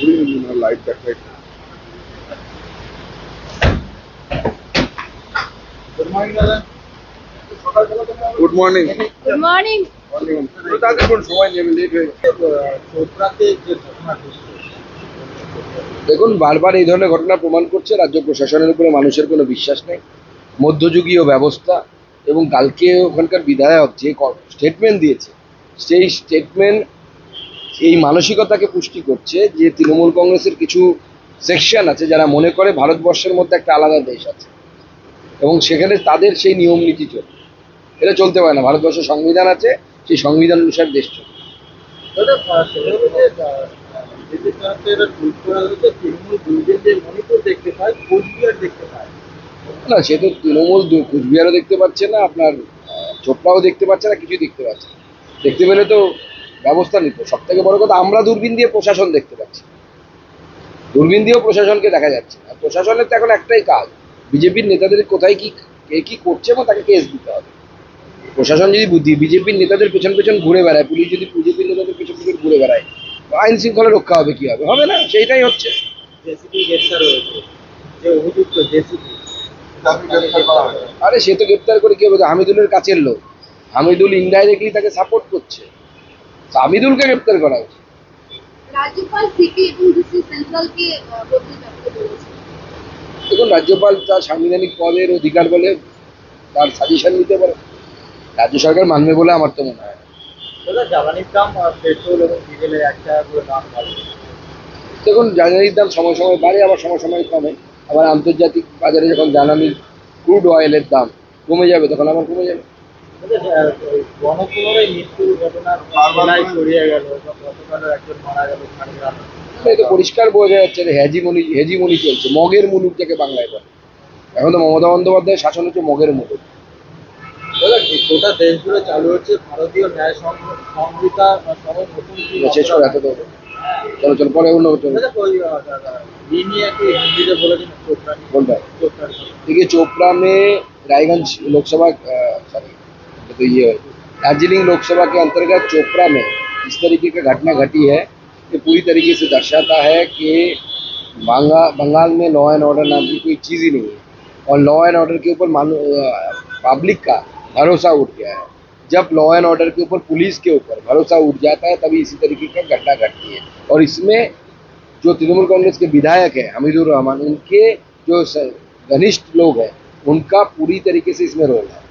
Light that good morning दादा good morning good morning. तो তাদের কোন সময় নেবে লেট হয়ে চোপড়াতে যে ঘটনা ঘটেছে দেখুন বারবার এই ধরনের ঘটনা প্রমাণ করছে রাজ্য প্রশাসনের উপরে মানুষের কোনো বিশ্বাস নেই মধ্যযুগীয় ব্যবস্থা এবং কালকে ওখানকার বিধায়ক যে স্টেটমেন্ট দিয়েছে সেই স্টেটমেন্ট এই মানসিকতাকে পুষ্টি করছে যে তৃণমূল কংগ্রেসের কিছু সেকশন আছে যারা মনে করে ভারতবর্ষের মধ্যে একটা আলাদা দেশ আছে এবং সেখানে তাদের সেই নিয়ম নীতি চলে এটা চলতে পারে না ভারতবর্ষের সংবিধান আছে সেই সংবিধান অনুসারে দেশ চলে না সে তো তৃণমূল কুচবিহারও দেখতে পাচ্ছে না আপনার চোপড়াও দেখতে পাচ্ছে না কিছুই দেখতে পাচ্ছে না দেখতে পেলে তো ব্যবস্থা নিত সব থেকে বড় কথা আমরা দূরবীন দিয়ে প্রশাসন দেখতে পাচ্ছি দূরবীন দিয়েও প্রশাসনকে দেখা যাচ্ছে আর প্রশাসনের তো এখন একটাই কাজ বিজেপির নেতাদের কোথায় কি কে কি করছে এবং তাকে কেস দিতে হবে প্রশাসন যদি বিজেপির নেতাদের পেছন পেছন ঘুরে বেড়ায় পুলিশ যদি বিজেপির নেতাদের পেছন পেছন ঘুরে বেড়ায় আইন শৃঙ্খলা রক্ষা হবে কি হবে হবে না সেইটাই হচ্ছে আরে সে তো গ্রেপ্তার করে কি হবে হামিদুলের কাছের লোক হামিদুল ইনডাইরেক্টলি তাকে সাপোর্ট করছে হামিদুলকে গ্রেপ্তার করা উচিত রাজ্যপাল সিপি এবং ডিসি সেন্ট্রালকে বদলে করতে বলেছেন। দেখুন রাজ্যপাল তার সাংবিধানিক পদের অধিকার বলে তার সাজেশন নিতে পারে রাজ্য সরকার মানবে বলে আমার তো মনে হয় জ্বালানির দাম পেট্রোল এবং ডিজেলের একটা করে দাম বাড়বে দেখুন জ্বালানির দাম সময় সময় বাড়ে আবার সময় সময় কমে আবার আন্তর্জাতিক বাজারে যখন জ্বালানি ক্রুড অয়েলের দাম কমে যাবে তখন আবার কমে যাবে গণপুনরায় মৃত্যুর ঘটনা ছড়িয়ে গেল গতকালও একজন মারা গেল এটা পরিষ্কার বোঝা যাচ্ছে যে হেজিমনি চলছে মগের মুলুক থেকে বাংলায় বলে এখন তো মমতা বন্দ্যোপাধ্যায়ের শাসন হচ্ছে মগের মুলুক গোটা দেশ জুড়ে চালু হচ্ছে ভারতীয় ন্যায় সংহিতা সহ নতুন শেষ করে এত চলো চলো পরে অন্য हिंदी बोलेছেন बोलता है देखिए चोपड़ा में रायगंज लोकसभा सॉरी तो ये दार्जिलिंग लोकसभा के अंतर्गत चोपड़ा में इस तरीके की घटना घटी है ये पूरी तरीके से दर्शाता है कि बंगाल में लॉ एंड ऑर्डर नाम की कोई चीज़ ही नहीं है और लॉ एंड ऑर्डर के ऊपर पब्लिक का भरोसा उठ गया है जब लॉ एंड ऑर्डर के ऊपर पुलिस के ऊपर भरोसा उठ जाता है तभी इसी तरीके की घटना घटती है और इसमें जो तृणमूल कांग्रेस के विधायक है हमीदुर रहमान उनके जो घनिष्ठ लोग हैं उनका पूरी तरीके से इसमें रोल है